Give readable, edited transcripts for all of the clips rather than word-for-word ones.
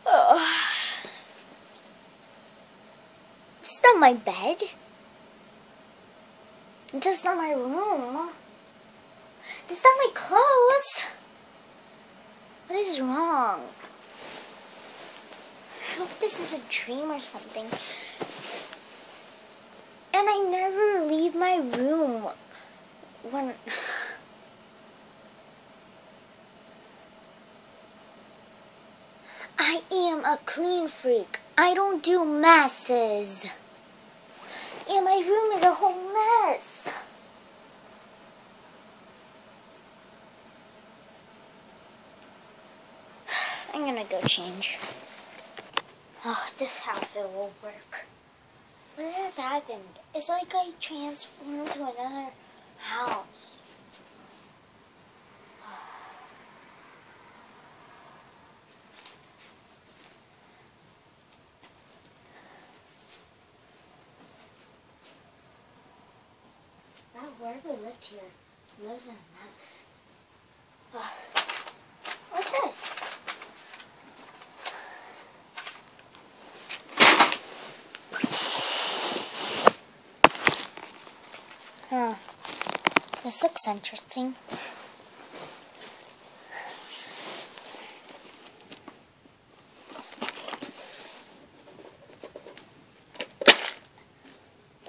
but this is not my bed. This is not my room. This is not my clothes. What is wrong? I hope this is a dream or something. And I never leave my room when... I am a clean freak. I don't do messes. And my room is a whole mess. I'm gonna go change. Oh, this outfit will work. What has happened? It's like I transformed to another house. Whoever lived here lives in a mess. What's this? Huh. This looks interesting.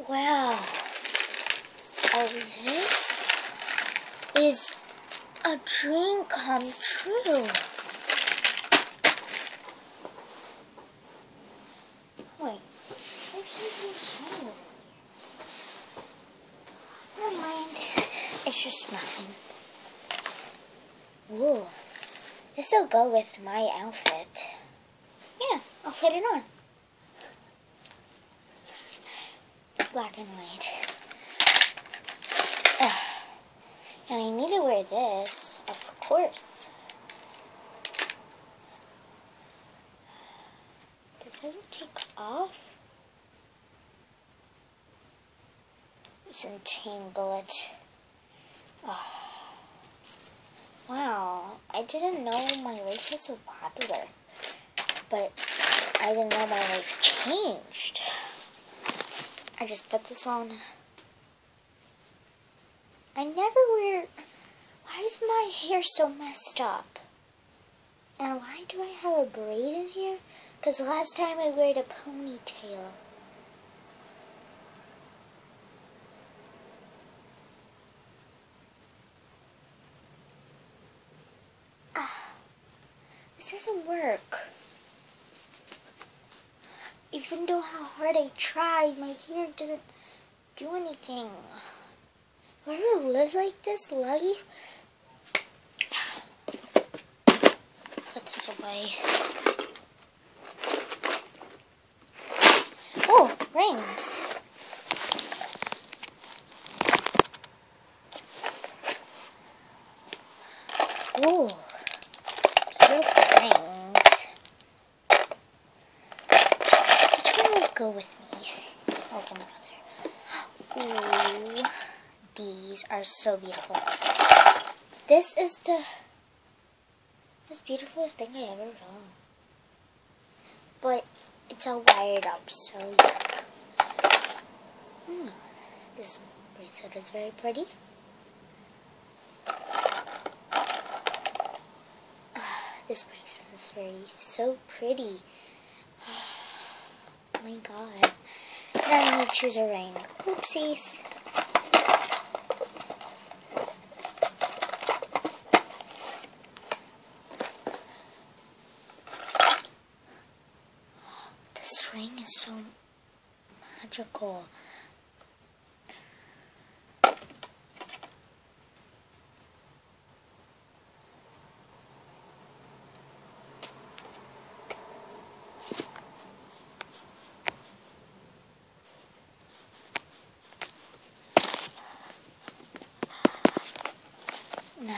Wow. Oh, this is a dream come true. Wait, there's something shiny over here. Never mind. It's just nothing. Ooh, this will go with my outfit. Yeah, I'll put it on. Black and white. And I need to wear this, of course. This doesn't take off. Let's untangle it. Oh. Wow, I didn't know my life was so popular. But I didn't know my life changed. I just put this on. I never wear... Why is my hair so messed up? And why do I have a braid in here? Because last time I wore a ponytail. This doesn't work. Even though how hard I tried, my hair doesn't do anything. Whoever lives like this life, put this away. Oh, rings. Ooh, beautiful rings. Which one will go with me? Open the other. Ooh. These are so beautiful. This is the most beautiful thing I ever found. But it's all wired up, so yeah. This bracelet is very pretty. This bracelet is so pretty. Oh my god. Now I need to choose a ring. Oopsies. This ring is so magical. Now,